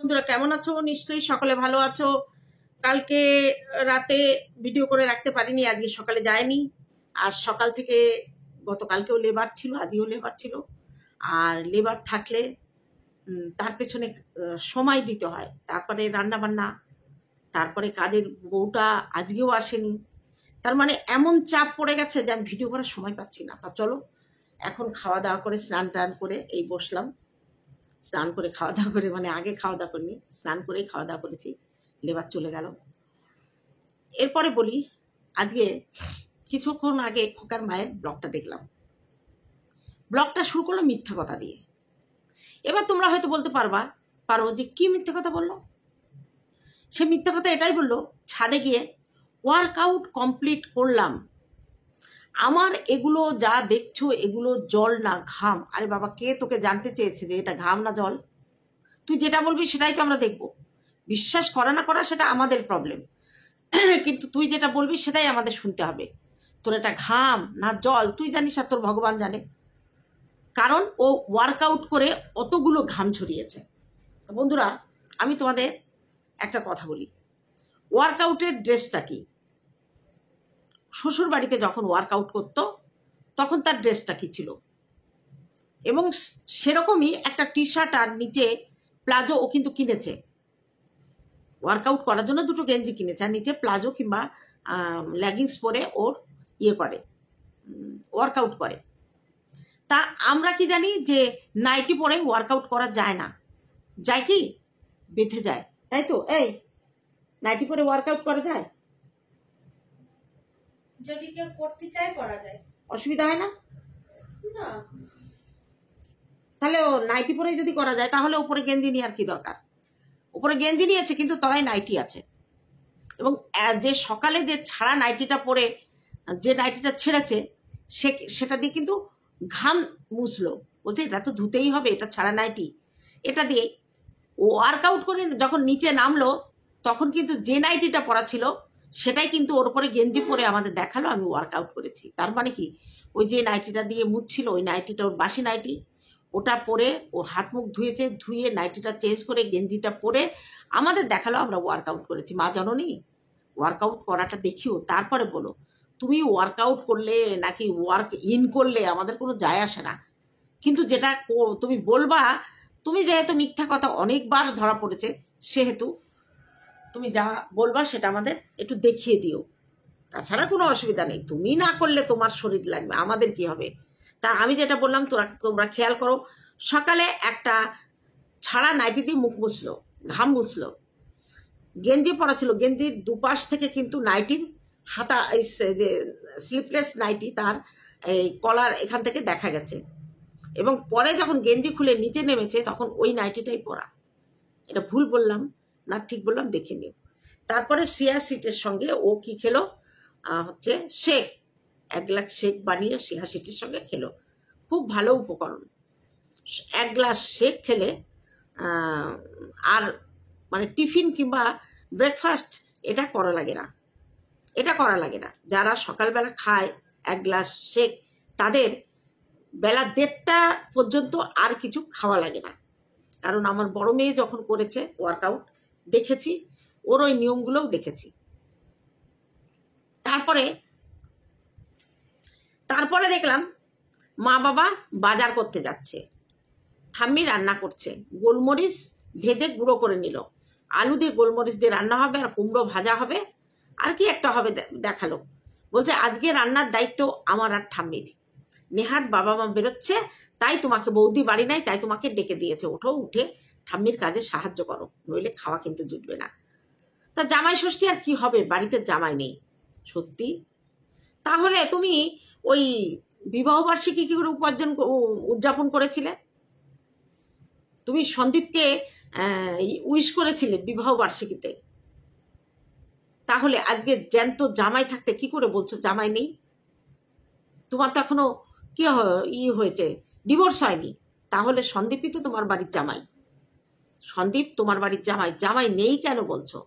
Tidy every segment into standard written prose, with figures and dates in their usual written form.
বন্ধুরা কেমন আছো? নিশ্চয়ই সকলে ভালো আছো। কালকে রাতে ভিডিও করে রাখতে পারিনি, আজকে সকালে যায়নি। আর সকাল থেকে গতকালকেও লেবার ছিল, আজকেও লেবার ছিল। আর লেবার থাকলে তার পেছনে সময় দিতে হয়, তারপরে রান্না বান্না, তারপরে কাজের বউটা আজকেও আসেনি। তার মানে এমন চাপ পড়ে গেছে যে আমি ভিডিও করার সময় পাচ্ছি না। তা চলো এখন খাওয়া দাওয়া করে স্নান টান করে এই বসলাম। স্নান করে খাওয়া দাওয়া করে, মানে আগে খাওয়া দাওয়া করিনি, স্নান করেই খাওয়া দাওয়া করেছি। লেবার চলে গেল। এরপরে বলি, আজকে কিছুক্ষণ আগে খোকার মায়ের ব্লগটা দেখলাম। ব্লগটা শুরু করলো মিথ্যা কথা দিয়ে। এবার তোমরা হয়তো বলতে পারো যে কি মিথ্যা কথা বললো। সে মিথ্যা কথা এটাই বললো, ছাদে গিয়ে ওয়ার্কআউট কমপ্লিট করলাম, আমার এগুলো যা দেখছো এগুলো জল না ঘাম। আরে বাবা, কে তোকে জানতে চেয়েছে যে এটা ঘাম না জল? তুই যেটা বলবি সেটাই তো আমরা দেখবো। বিশ্বাস করা না করা সেটা আমাদের প্রবলেম, কিন্তু তুই যেটা বলবি সেটাই আমাদের শুনতে হবে। তোর এটা ঘাম না জল তুই জানিস আর তোর ভগবান জানে, কারণ ও ওয়ার্কআউট করে অতগুলো ঘাম ছড়িয়েছে। বন্ধুরা, আমি তোমাদের একটা কথা বলি, ওয়ার্কআউটের ড্রেসটা কি? শ্বশুর বাড়িতে যখন ওয়ার্কআউট করতো তখন তার ড্রেসটা কি ছিল, এবং সেরকমই একটা টি শার্ট আর নিচে প্লাজো ও কিন্তু কিনেছে। ওয়ার্কআউট করার জন্য দুটো গেঞ্জি কিনেছে, আর নিচে প্লাজো কিংবা লেগিংস পরে ওর করে ওয়ার্কআউট করে। তা আমরা কি জানি যে নাইটি পরে ওয়ার্কআউট করা যায় না? যায় কি? বেঁধে যায়, তাই তো? এই নাইটি পরে ওয়ার্কআউট করা যায়? যদি কেউ করতে চায় করা যায়, অসুবিধা হয় না? না। তাহলে ও নাইটি পরে যদি করা যায় তাহলে উপরে গেঞ্জি নিয়ে আর কি দরকার? উপরে গেঞ্জি নিয়েছে কিন্তু তলায় নাইটি আছে। এবং যে সকালে যে ছাড়া নাইটিটা পরে যে নাইটিটা ছেড়েছে সেটা দিয়ে কিন্তু ঘাম মুছলো, বলছে এটা তো ধুতেই হবে, এটা ছাড়া নাইটি। এটা দিয়ে ও ওয়ার্কআউট করে যখন নিচে নামলো তখন কিন্তু যে নাইটিটা পরা ছিল সেটাই কিন্তু ওর উপরে গেঞ্জি পরে আমাদের দেখালো আমি ওয়ার্কআউট করেছি। তার মানে কি, ওই যে নাইটিটা দিয়ে মুছছিল ওই নাইটিটা ওর বাসি নাইটি, ওটা পরে ও হাত মুখ ধুয়েছে, ধুয়ে নাইটিটা চেঞ্জ করে গেঞ্জিটা পরে আমাদের দেখালো আমরা ওয়ার্কআউট করেছি। মা জননী, ওয়ার্কআউট করাটা দেখিও, তারপরে বলো। তুমি ওয়ার্কআউট করলে নাকি ওয়ার্ক ইন করলে আমাদের কোনো যায় আসে না, কিন্তু যেটা তুমি বলবা, তুমি যেহেতু মিথ্যা কথা অনেকবার ধরা পড়েছে সেহেতু তুমি যা বলবা সেটা আমাদের একটু দেখিয়ে দিও। তাছাড়া কোনো অসুবিধা নেই, তুমি না করলে তোমার শরীর লাগবে, আমাদের কি হবে? তা আমি যেটা বললাম তোমরা খেয়াল করো, সকালে একটা ছাড়া নাইটি দিয়ে মুখ মুছলো, ঘাম মুছলো, গেঞ্জি পরা ছিল, গেঞ্জির দুপাশ থেকে কিন্তু নাইটির হাতা, যে স্লিপলেস নাইটি, তার এই কলার এখান থেকে দেখা গেছে। এবং পরে যখন গেঞ্জি খুলে নিচে নেমেছে তখন ওই নাইটিটাই পরা। এটা ভুল বললাম না ঠিক বললাম দেখে নিও। তারপরে সিয়া সিটের সঙ্গে ও কি খেলো, হচ্ছে শেক, 1 গ্লাস শেক বানিয়ে সিয়া সিটের সঙ্গে খেলো। খুব ভালো উপকরণ। 1 গ্লাস শেক খেলে আর মানে টিফিন কিংবা ব্রেকফাস্ট এটা করা লাগে না, এটা করা লাগে না। যারা সকালবেলা খায় 1 গ্লাস শেক তাদের বেলা 1:30টা পর্যন্ত আর কিছু খাওয়া লাগে না। কারণ আমার বড় মেয়ে যখন করেছে ওয়ার্কআউট দেখেছি, ওর ওই নিয়মগুলোও দেখেছি। তারপরে দেখলাম মা বাবা বাজার করতে যাচ্ছে, ঠাম্মি রান্না করছে, গোলমরিচ ভেজে গুঁড়ো করে নিল, আলু দিয়ে গোলমরিচ দিয়ে রান্না হবে, আর কুমড়ো ভাজা হবে, আর কি একটা হবে দেখালো। বলছে আজকে রান্নার দায়িত্ব আমার আর ঠাম্মির। নেহাত বাবা মা বেরোচ্ছে, তাই তোমাকে, বৌদি বাড়ি নাই তাই তোমাকে ডেকে দিয়েছে, ওঠো, উঠে ঠাম্মির কাজে সাহায্য করো, নইলে খাওয়া কিন্তু জুটবে না। তা জামাই ষষ্ঠী আর কি হবে, বাড়িতে জামাই নেই সত্যি। তাহলে তুমি ওই বিবাহ বার্ষিকী কি করে উদযাপন করেছিলে? তুমি সন্দীপকে উইশ করেছিলে বিবাহ বার্ষিকীতে, তাহলে আজকে জ্যান্ত জামাই থাকতে কি করে বলছো জামাই নেই? তোমার তো এখনো কি হয়েছে, ডিভোর্স হয়নি, তাহলে সন্দীপই তো তোমার বাড়ির জামাই। সন্দীপ তোমার বাড়ির জামাই, জামাই নেই কেন বলছো?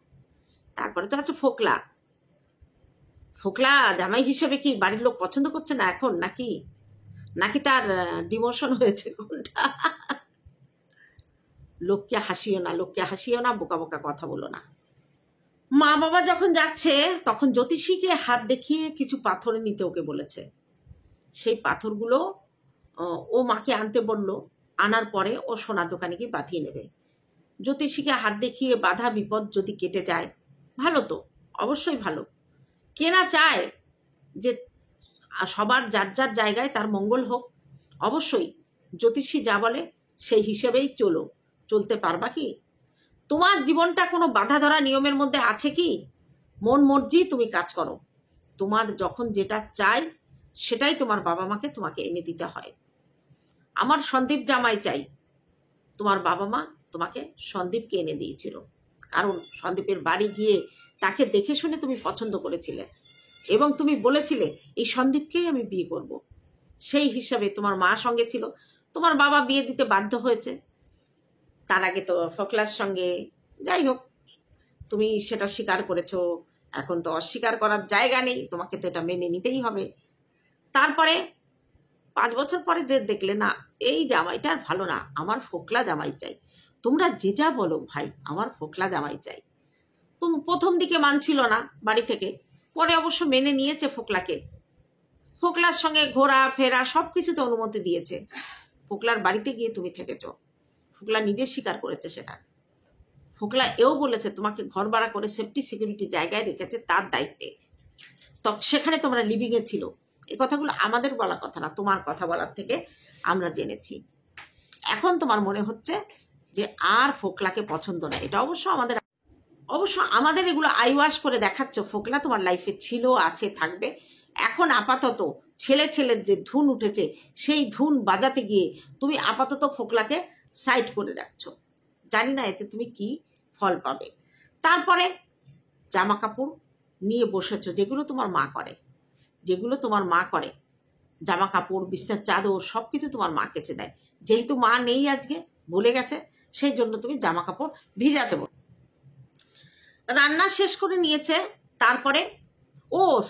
তারপরে তো আছে ফোকলা, ফোকলা জামাই হিসেবে কি বাড়ির লোক পছন্দ করছে না এখন, নাকি তার ডিমোশন হয়েছে? কোনটা? লোককে হাসিও না, বোকা বোকা কথা বলো না। মা বাবা যখন যাচ্ছে তখন জ্যোতিষীকে হাত দেখিয়ে কিছু পাথর নিতে ওকে বলেছে। সেই পাথরগুলো ও মাকে আনতে বললো। আনার পরে ও সোনার দোকানে গিয়ে বাঁধিয়ে নেবে। জ্যোতিষীকে হাত দেখিয়ে বাধা বিপদ যদি কেটে যায় ভালো, তো অবশ্যই ভালো। কে না চায় যে সবার যার যার জায়গায় তার মঙ্গল হোক? অবশ্যই জ্যোতিষী যা বলে সেই হিসেবেই চলতে পারবা কি? তোমার জীবনটা কোনো বাধা ধরা নিয়মের মধ্যে আছে কি? মন মর্জি তুমি কাজ করো। তোমার যখন যেটা চাই সেটাই তোমার বাবা মাকে তোমাকে এনে দিতে হয়। আমার সন্দীপ জামাই চাই, তোমার বাবা মা তোমাকে সন্দীপকে এনে দিয়েছিল, কারণ সন্দীপের বাড়ি গিয়ে তাকে দেখে শুনে তুমি পছন্দ করেছিলে এবং তুমি বলেছিলে এই সন্দীপকেই আমি বিয়ে করব। সেই হিসাবে তোমার মা সঙ্গে ছিল, তোমার বাবা বিয়ে দিতে বাধ্য হয়েছে। তার আগে তো ফোকলার সঙ্গে, যাই হোক তুমি সেটা স্বীকার করেছো। এখন তো অস্বীকার করার জায়গা নেই, তোমাকে তো এটা মেনে নিতেই হবে। তারপরে 5 বছর পরে দেখলে না এই জামাইটা আর ভালো না, আমার ফোকলা জামাই চাই। তোমরা যে যা বলো ভাই, আমার ফোকলা জামাই চাই। তুমি প্রথম দিকে মানছিল না বাড়ি থেকে, পরে অবশ্য মেনে নিয়েছে ফোকলাকে। ফোকলার সঙ্গে ঘোরা ফেরা সবকিছুতে অনুমতি দিয়েছে। ফোকলার বাড়িতে গিয়ে তুমি থেকেছ, ফোকলা নিজে স্বীকার করেছে সেটা। ফোকলা এও বলেছে তোমাকে ঘর ভাড়া করে সেফটি সিকিউরিটি জায়গায় রেখেছে তার দায়িত্বে। তো সেখানে তোমরা লিভিং এ ছিল। এই কথাগুলো আমাদের বলা কথা না, তোমার কথা বলার থেকে আমরা জেনেছি। এখন তোমার মনে হচ্ছে যে আর ফোকলাকে পছন্দ না। এটা অবশ্য আমাদের এগুলো আইওয়াশ করে দেখাচ্ছ। ফোকলা তোমার লাইফে ছিল, আছে, থাকবে। এখন আপাতত ছেলের যে ধুন উঠেছে সেই ধুন বাজাতে গিয়ে তুমি আপাতত ফোকলাকে সাইড করে রাখছো। জানি না এতে তুমি কি ফল পাবে। তারপরে জামা কাপড় নিয়ে বসেছো, যেগুলো তোমার মা করে, জামা কাপড়, বিছানার চাদর সবকিছু তোমার মা কেচে দেয়। যেহেতু মা নেই আজকে, ভুলে গেছে, সেই জন্য তুমি জামা কাপড় ভিজাতে বলো। রান্না শেষ করে নিয়েছে। তারপরে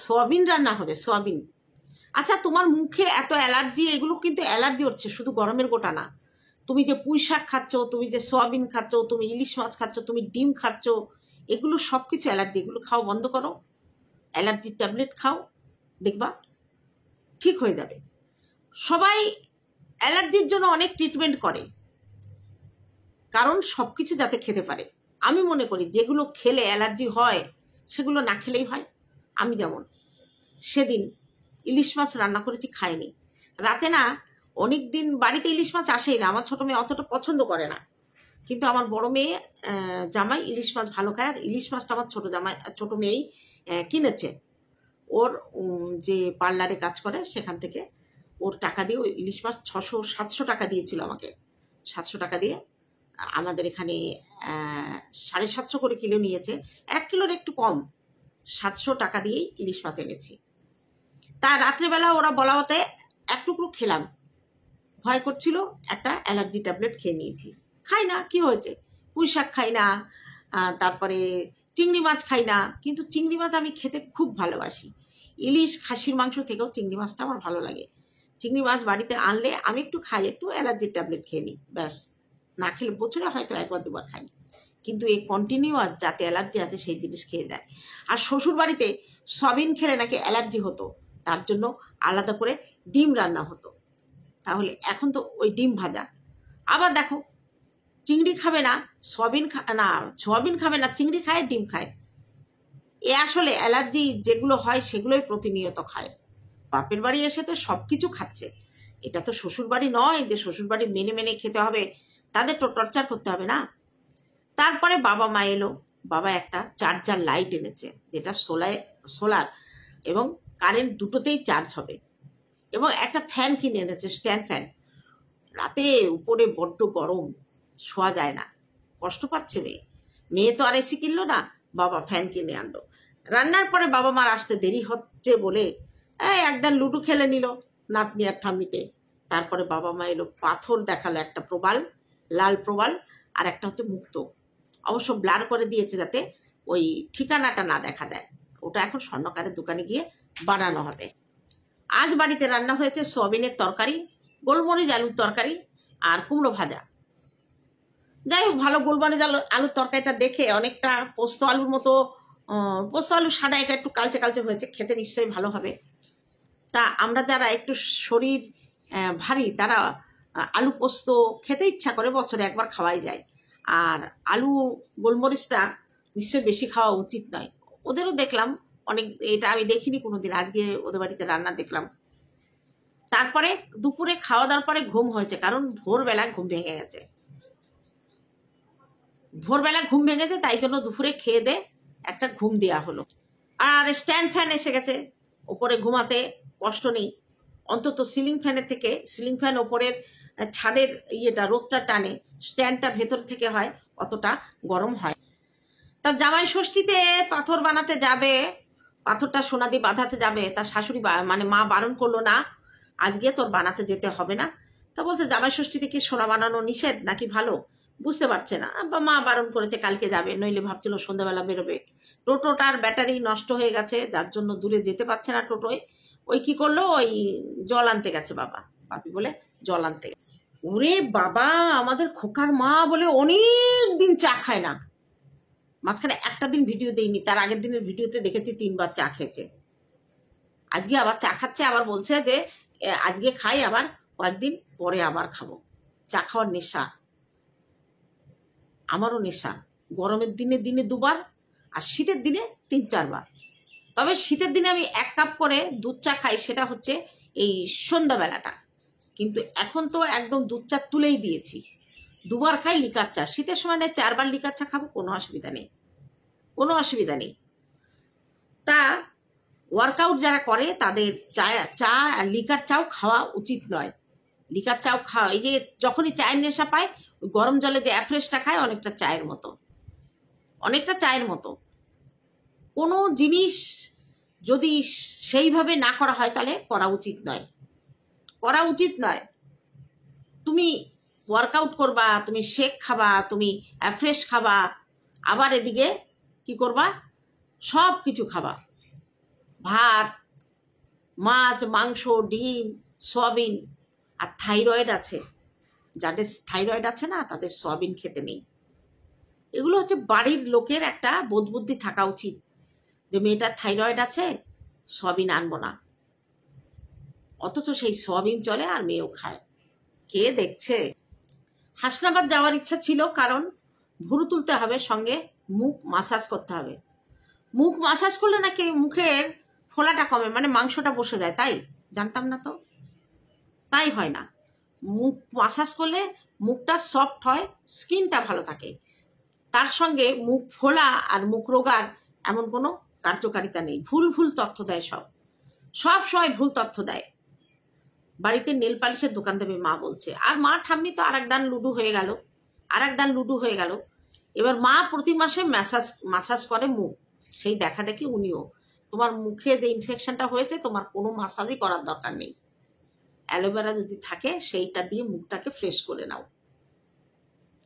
সোয়াবিন রান্না হবে, সোয়াবিন। আচ্ছা, তোমার মুখে এত অ্যালার্জি, এগুলো কিন্তু অ্যালার্জি হচ্ছে শুধু গরমের গোটা না। তুমি যে পুঁই শাক খাচ্ছ, তুমি যে সোয়াবিন খাচ্ছ, তুমি ইলিশ মাছ খাচ্ছ, তুমি ডিম খাচ্ছ, এগুলো সবকিছু অ্যালার্জি। এগুলো খাও বন্ধ করো, অ্যালার্জির ট্যাবলেট খাও, দেখবা ঠিক হয়ে যাবে। সবাই অ্যালার্জির জন্য অনেক ট্রিটমেন্ট করে, কারণ সবকিছু যাতে খেতে পারে। আমি মনে করি যেগুলো খেলে অ্যালার্জি হয় সেগুলো না খেলেই হয়। আমি যেমন সেদিন ইলিশ মাছ রান্না করেছি, খাইনি। রাতে না অনেক দিন বাড়িতে ইলিশ মাছ আসেই না, আমার ছোট মেয়ে অতটা পছন্দ করে না, কিন্তু আমার বড় মেয়ে জামাই ইলিশ মাছ ভালো খায়। আর ইলিশ মাছটা আমার ছোট মেয়েই কিনেছে। ওর যে পার্লারে কাজ করে সেখান থেকে ওর টাকা দিয়ে ওই ইলিশ মাছ 600-700 টাকা দিয়েছিল আমাকে। 700 টাকা দিয়ে আমাদের এখানে 750 করে কিলো নিয়েছে, 1 কিলোর একটু কম। 700 টাকা দিয়েই ইলিশ মাছ এনেছি। তা রাত্রেবেলা ওরা বলা মতে এক টুকরো খেলাম, ভয় করছিল, একটা অ্যালার্জি ট্যাবলেট খেয়ে নিয়েছি। খাই না, কি হয়েছে? পুঁই শাক খাই না, তারপরে চিংড়ি মাছ খাই না, কিন্তু চিংড়ি মাছ আমি খেতে খুব ভালোবাসি। ইলিশ খাসির মাংস থেকেও চিংড়ি মাছটা আমার ভালো লাগে। চিংড়ি মাছ বাড়িতে আনলে আমি একটু খাই, একটু অ্যালার্জির ট্যাবলেট খেয়ে নিই, ব্যাস। না খেলে বছরে হয়তো 1-2 বার খাই, কিন্তু এই কন্টিনিউয়াস যাতে অ্যালার্জি আছে সেই জিনিস খেয়ে যায়। আর শ্বশুর বাড়িতে সয়াবিন খেলে নাকি অ্যালার্জি হতো, তার জন্য আলাদা করে ডিম রান্না হতো। তাহলে এখন তো ওই ডিম ভাজা। আবার দেখো, চিংড়ি খাবে না, সয়াবিন খাবে না, চিংড়ি খায়, ডিম খায়। এ আসলে অ্যালার্জি যেগুলো হয় সেগুলোই প্রতিনিয়ত খায়। বাপের বাড়ি এসে তো সবকিছু খাচ্ছে। এটা তো শ্বশুর বাড়ি নয় যে শ্বশুর বাড়ি মেনে খেতে হবে, তাদের তো টর্চার করতে হবে না। তারপরে বাবা মা এলো। বাবা একটা চার্জার লাইট এনেছে, যেটা সোলার এবং কারেন্ট দুটোতেই চার্জ হবে, এবং একটা ফ্যান কিনে এনেছে, স্ট্যান্ড ফ্যান। রাতে উপরে বড্ড গরম, শোয়া যায় না, কষ্ট পাচ্ছে মেয়ে তো আর এসি কিনলো না, বাবা ফ্যান কিনে আনলো। রান্নার পরে বাবা মার আসতে দেরি হচ্ছে বলে একদম লুডো খেলে নিল নাতনি আর ঠাম্মিতে। তারপরে বাবা মা এলো, পাথর দেখালো, একটা প্রবাল, লাল প্রবাল, আর একটা হচ্ছে মুক্ত। অবশ্য ব্লার করে দিয়েছে যাতে ওই ঠিকানাটা না দেখা যায়। ওটা এখন স্বর্ণকারের দোকানে গিয়ে বানানো হবে। আজ বাড়িতে রান্না হয়েছে সোয়াবিনের তরকারি, গোলমরিচ আলুর তরকারি আর কুমড়ো ভাজা। যাই হোক, ভালো গোলবানিজ আলুর তরকারিটা দেখে অনেকটা পোস্ত আলুর মতো, পোস্ত আলু সাদা, এটা একটু কালচে কালচে হয়েছে, খেতে নিশ্চয়ই ভালো হবে। তা আমরা যারা একটু শরীর ভারী, তারা আলু পোস্ত খেতে ইচ্ছা করে, বছরে একবার খাওয়াই যায়। আর আলু গোলমরিচটা নিশ্চয়ই বেশি খাওয়া উচিত নয়। ওদেরও দেখলাম অনেক, এটা আমি দেখিনি কোনোদিন, আজকে ওদের বাড়িতে রান্না দেখলাম। তারপরে দুপুরে খাওয়া দাওয়ার পরে ঘুম হয়েছে, কারণ ভোরবেলা ঘুম ভেঙে গেছে। ভোরবেলা ঘুম ভেঙেছে, তাই জন্য দুপুরে খেয়ে দে একটা ঘুম দেওয়া হলো। আর স্ট্যান্ড ফ্যান এসে গেছে, ওপরে ঘুমাতে কষ্ট নেই, অন্তত সিলিং ফ্যানের থেকে। সিলিং ফ্যান ওপরের ছাদের ইয়েটা রোদটা টানে, স্ট্যান্ডটা ভেতর থেকে হয়, অতটা গরম হয়। তা জামাই ষষ্ঠীতে পাথর বানাতে যাবে, পাথরটা সোনা দিয়ে বাঁধাতে যাবে। তার শাশুড়ি মানে মা বারণ করলো, না আজকে তোর বানাতে যেতে হবে না। তা বলছে জামাই ষষ্ঠীতে কি সোনা বানানো নিষেধ নাকি ভালো, বুঝতে পারছে না। বা মা বারণ করেছে কালকে যাবে, নইলে ভাবছিল সন্ধ্যাবেলা বেরোবে। টোটোটার ব্যাটারি নষ্ট হয়ে গেছে, যার জন্য দূরে যেতে পারছে না টোটোয়। ওই কি করলো, ওই জল আনতে গেছে, বাপি বলে জল আনতে গেছে। ওরে বাবা, আমাদের খোকার মা বলে অনেক দিন চা খায় না। মাঝখানে একটা দিন ভিডিও দেয়নি, তার আগের দিনের ভিডিওতে দেখেছি 3বার চা খেয়েছে। আজকে আবার চা খাচ্ছে, আবার বলছে যে আজকে খাই, আবার কয়েকদিন পরে আবার খাবো। চা খাওয়ার নেশা, আমারও নেশা। গরমের দিনে 2বার, আর শীতের দিনে 3-4 বার। তবে শীতের দিনে আমি 1 কাপ করে দুধ চা খাই, সেটা হচ্ছে এই সন্ধ্যাবেলাটা। কিন্তু এখন তো একদম দুধ চা তুলেই দিয়েছি, 2বার খাই লিকার চা। শীতের সময় 4বার লিকার চা খাবো, কোনো অসুবিধা নেই, কোনো অসুবিধা নেই। তা ওয়ার্কআউট যারা করে তাদের চা আর লিকার চাও খাওয়া উচিত নয়। লিকার চাও খাওয়া, এই যে যখনই চায়ের নেশা পায়, গরম জলে যে অ্যাফ্রেশটা খায়, অনেকটা চায়ের মতো, অনেকটা চায়ের মতো। কোনো জিনিস যদি সেইভাবে না করা হয়, তাহলে করা উচিত নয়, করা উচিত নয়। তুমি ওয়ার্কআউট করবা, তুমি শেক খাবা, তুমি অ্যাফ্রেশ খাবা, আবার এদিকে কি করবা, সব কিছু খাবা, ভাত, মাছ, মাংস, ডিম, সয়াবিন। আর থাইরয়েড আছে, যাদের থাইরয়েড আছে না, তাদের সয়াবিন খেতে নেই। এগুলো হচ্ছে বাড়ির লোকের একটা বোধবুদ্ধি থাকা উচিত, যে মেয়েটার থাইরয়েড আছে, সয়াবিন আনবো না। অথচ সেই সয়াবিন চলে, আর মেয়েও খায়। কে দেখছে? হাসনাবাদ যাওয়ার ইচ্ছা ছিল, কারণ ভুরু তুলতে হবে, সঙ্গে মুখ মাসাজ করতে হবে। মুখ মাসাজ করলে নাকি মুখের ফোলাটা কমে, মানে মাংসটা বসে যায়। তাই জানতাম না তো, তাই হয় না। মুখ মাসাজ করলে মুখটা সফট হয়, স্কিনটা ভালো থাকে। তার সঙ্গে মুখ ফোলা আর মুখ রোগার এমন কোনো কার্যকারিতা নেই। ভুল ভুল তথ্য দেয়, সব সময় ভুল তথ্য দেয়। বাড়িতে নেল পালিশের দোকান দেবে মা বলছে, আর মা ঠাম্মি তো আরেক দান লুডু হয়ে গেল। এবার মা প্রতি মাসে মাসাজ করে মুখ, সেই দেখা দেখি উনিও। তোমার মুখে যে ইনফেকশনটা হয়েছে, তোমার কোনো মাসাজই করার দরকার নেই। অ্যালোভেরা যদি থাকে, সেইটা দিয়ে মুখটাকে ফ্রেশ করে নাও।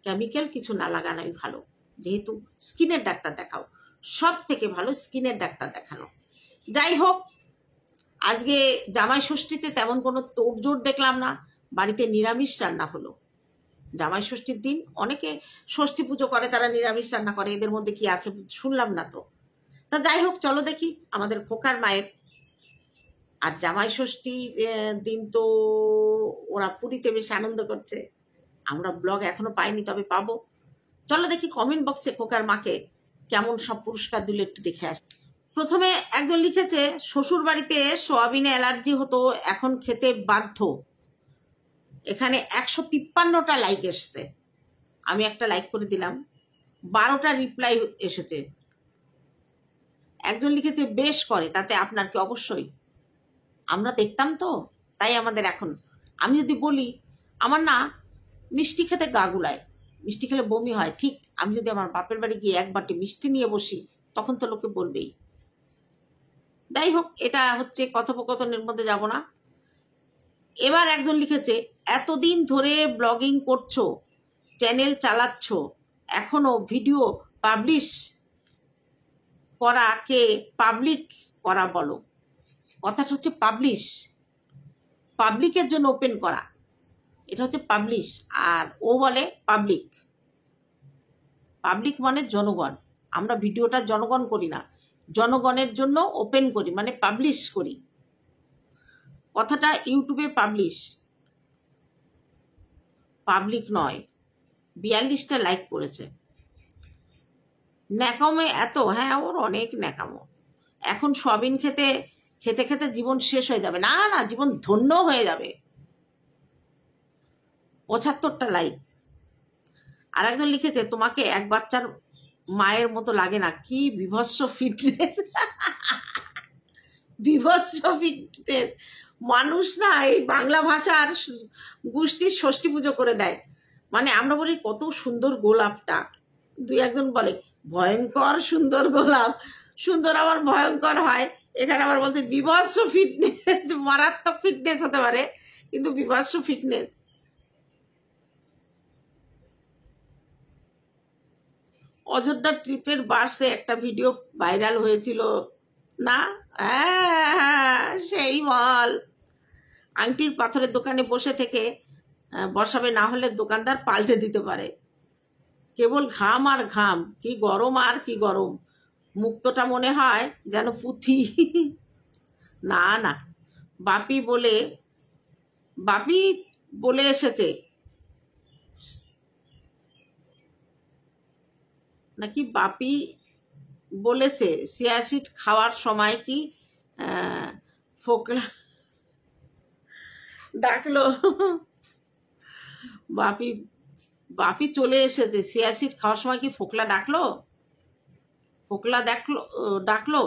কেমিক্যাল কিছু না লাগানোই ভালো। যেহেতু স্কিনের ডাক্তার দেখাও, সব থেকে ভালো স্কিনের ডাক্তার দেখানো। যাই হোক, আজকে জামাই ষষ্ঠীতে তেমন কোনো তোড়জোড় দেখলাম না, বাড়িতে নিরামিষ রান্না হলো। জামাই ষষ্ঠীর দিন অনেকে ষষ্ঠী পুজো করে, তারা নিরামিষ রান্না করে, এদের মধ্যে কি আছে শুনলাম না তো। তা যাই হোক, চলো দেখি আমাদের খোকার মায়ের। আর জামাই ষষ্ঠীর দিন তো ওরা পুরীতে বেশ আনন্দ করছে, আমরা ব্লগ এখনো পাইনি, তবে পাবো। চলো দেখি কমেন্ট বক্সে খোকার মাকে কেমন সব পুরস্কার দিল, একটু দেখে আসি। প্রথমে একজন লিখেছে, শ্বশুর বাড়িতে সোয়াবিনে অ্যালার্জি হতো, এখন খেতে বাধ্য। এখানে 153টা লাইক এসছে, আমি একটা লাইক করে দিলাম, 12টা রিপ্লাই এসেছে। একজন লিখেছে বেশ করে, তাতে আপনার কি? অবশ্যই, আমরা দেখতাম তো, তাই আমাদের এখন। আমি যদি বলি আমার না মিষ্টি খেতে গা গুলায়, মিষ্টি খেলে বমি হয়, ঠিক আমি যদি আমার বাপের বাড়ি গিয়ে 1 বাটি মিষ্টি নিয়ে বসি, তখন তো লোকে বলবেই। যাই হোক, এটা হচ্ছে কথোপকথনের মধ্যে যাব না। এবার একজন লিখেছে, এতদিন ধরে ব্লগিং করছো, চ্যানেল চালাচ্ছ, এখনো ভিডিও পাবলিশ করা কে পাবলিক করা বলো? কথাটা হচ্ছে পাবলিশ, পাবলিকের জন্য ওপেন করা, এটা হচ্ছে পাবলিশ, আর ও বলে পাবলিক। পাবলিক মানে জনগণ। আমরা ভিডিওটা জনগণ করি না, জনগণের জন্য ওপেন করি, মানে পাবলিশ করি। কথাটা ইউটিউবে পাবলিশ, পাবলিক নয়। 42টা লাইক করেছে। ন্যাকামে এত, হ্যাঁ ওর অনেক ন্যাকামো। এখন সয়াবিন খেতে খেতে খেতে জীবন শেষ হয়ে যাবে, না না, জীবন ধন্য হয়ে যাবে। 75টা লাইক। আর একজন লিখেছে, তোমাকে এক বাচ্চার মায়ের মতো লাগে না। কি বিভৎস ফিটনেস, বিভৎস ফিটনেস। মানুষ না এই বাংলা ভাষার গোষ্ঠীর ষষ্ঠী পুজো করে দেয়। মানে আমরা বলি কত সুন্দর গোলাপটা, দুই একজন বলে ভয়ঙ্কর সুন্দর গোলাপ। সুন্দর আবার ভয়ঙ্কর হয়। এখানে আবার বলছে বিভৎস ফিটনেস। মারাত্মক ফিটনেস হতে পারে, কিন্তু বিভৎস ফিটনেস। অযোধ্যা ট্রিপের বাসে একটা ভিডিও ভাইরাল হয়েছিল না? হ্যাঁ, সেই বল। আংটির পাথরের দোকানে বসে থেকে বসাবে, না হলে দোকানদার পাল্টে দিতে পারে। কেবল ঘাম আর ঘাম, কি গরম আর কি গরম। মুক্তটা মনে হয় যেন পুঁথি। না না, বাপি বলে এসেছে নাকি? বাপি বলেছে সিয়াসিড খাওয়ার সময় কি ফোকলা ডাকলো? বাপি চলে এসেছে, সিয়াসিড খাওয়ার সময় কি ফোকলা ডাকলো? ফোকলা ডাকলো?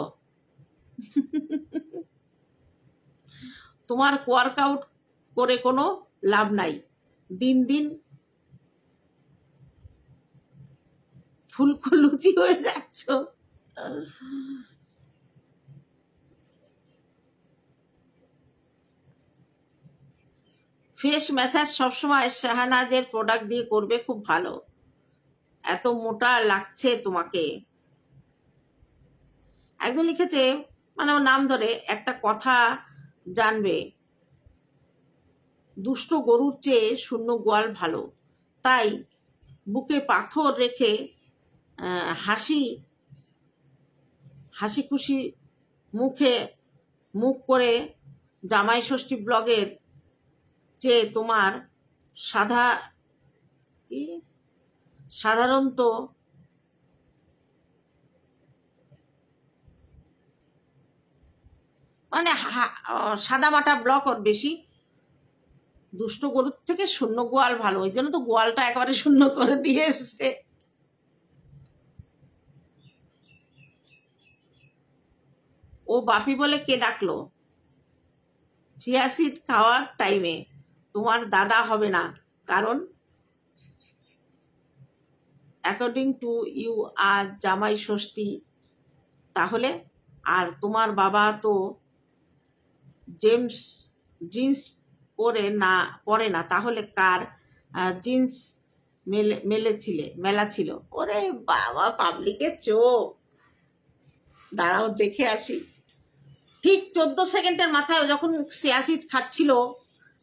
তোমার ওয়ার্কআউট করে কোনো লাভ নাই, দিন দিন ফুলকো লুচি হয়ে যাচ্ছ। ফেস ম্যাসাজ সবসময় শাহনাজের প্রোডাক্ট দিয়ে করবে, খুব ভালো। এত মোটা লাগছে তোমাকে। একজন লিখেছে, মানে ওর নাম ধরে, একটা কথা জানবে, দুষ্ট গরুর চেয়ে শূন্য গোয়াল ভালো। তাই বুকে পাথর রেখে হাসি খুশি মুখ করে জামাই ষষ্ঠী ব্লগের চেয়ে তোমার সাধারণত মানে সাদা মাটা ব্লগ ওর বেশি। দুষ্ট গরুর থেকে শূন্য গোয়াল ভালো, ওই জন্য তো গোয়ালটা একেবারে শূন্য করে দিয়ে এসছে। ও বাপি বলে কে ডাকলো? চিয়াসিড খাওয়ার টাইমে তোমার দাদা হবে না, কারণ অ্যাকর্ডিং টু ইউ আজ জামাই ষষ্ঠী। তাহলে আর তোমার বাবা তো জিন্স পরে না, তাহলে কার জিন্স মেলা ছিল? ওরে বাবা, পাবলিকের চোখ। দাঁড়াও দেখে আসি। ঠিক 14 সেকেন্ডের মাথায় যখন সিয়াসিড খাচ্ছিল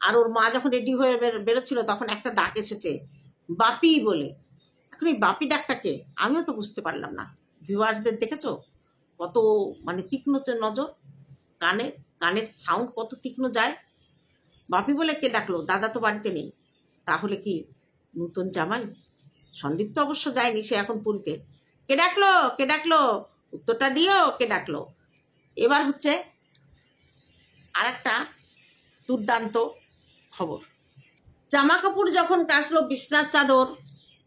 আর ওর মা যখন রেডি হয়ে বেরোচ্ছিল, তখন একটা ডাক এসেছে বাপি বলে। এখন এই বাপি ডাকটাকে আমিও তো বুঝতে পারলাম না। ভিউয়ার্সদের দেখেছো কত মানে তীক্ষ্ণ নজর, কানের সাউন্ড কত তীক্ষ্ণ যায়। বাপি বলে কে ডাকলো? দাদা তো বাড়িতে নেই। তাহলে কি নতুন জামাই? সন্দীপ তো অবশ্য যায়নি, সে এখন পুরীতে। কে ডাকলো? উত্তরটা দিও, কে ডাকলো? এবার হচ্ছে আর একটা দুর্দান্ত খবর। জামা কাপড় যখন কাচলো, বিছনার চাদর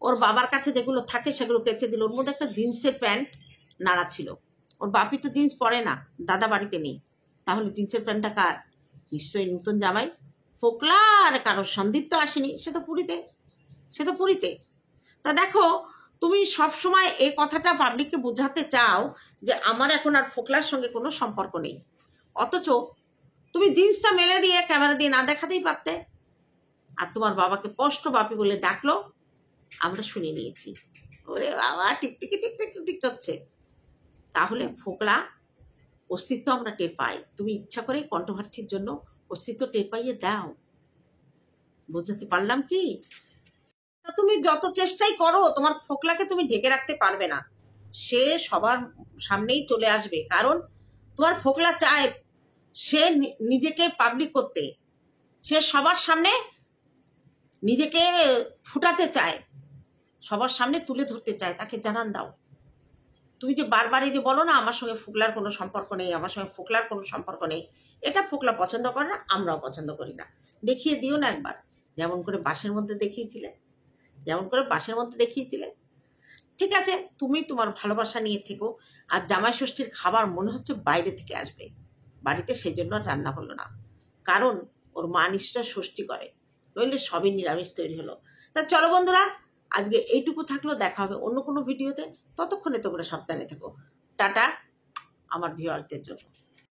ওর বাবার কাছে যেগুলো থাকে সেগুলো কেচে দিল। ওর মধ্যে একটা জিন্সের প্যান্ট নাড়া ছিল। ওর বাপি তো জিন্স পরে না, দাদা বাড়িতে নেই। তাহলে জিন্সের প্যান্টটা কার? নিশ্চয়ই নতুন জামাই। ফোকলা আর কারো সন্দীপ তো আসেনি, সে তো পুরীতে। তা দেখো, তুমি সবসময় এই কথাটা পাবলিককে বোঝাতে চাও যে আমার এখন আর ফোকলার সঙ্গে কোনো সম্পর্ক নেই, অথচ তুমি জিন্সটা মেলে দিয়ে ক্যামেরা দিয়ে না দেখাতেই পারতে। আর তোমার বাবাকে স্পষ্ট বাপি বলে ডাকলো, আমরা শুনে নিয়েছি। ওরে বাবা, টিকটিকি করছে। তাহলে ফোকলা অস্তিত্ব আমরা টের পাই। তুমি ইচ্ছা করে কন্ট্রোভার্সির জন্য অস্তিত্ব টের পাইয়ে দাও। বুঝতে পারলাম কি? তা তুমি যত চেষ্টাই করো তোমার ফোকলাকে তুমি ঢেকে রাখতে পারবে না। সে সবার সামনেই চলে আসবে, কারণ তোমার ফোকলা চায় সে নিজেকে পাবলিক করতে, সে সবার সামনে নিজেকে ফুটাতে চায়, সবার সামনে তুলে ধরতে চায়। তাকে জানান দাও। তুমি যে বারবার এই যে বলো না আমার সঙ্গে ফোকলার কোনো সম্পর্ক নেই, আমার সঙ্গে ফোকলার কোনো সম্পর্ক নেই, এটা ফোকলা পছন্দ করে না, আমরাও পছন্দ করি না। দেখিয়ে দিও না একবার, যেমন করে বাসের মধ্যে দেখিয়েছিলে, যেমন করে বাসের মধ্যে দেখিয়েছিলে। ঠিক আছে, তুমি তোমার ভালোবাসা নিয়ে থেকো। আর জামাই ষষ্ঠীর খাবার মনে হচ্ছে বাইরে থেকে আসবে, বাড়িতে সেই জন্য আর রান্না হলো না, কারণ ওর মা নিশ্চয় ষষ্ঠী করে, নইলে সবই নিরামিষ তৈরি হলো। তা চলো বন্ধুরা, আজকে এইটুকু থাকলো, দেখা হবে অন্য কোনো ভিডিওতে। ততক্ষণে তোমরা সাবধানে থেকো। টাটা আমার ভিউয়ারদের জন্য।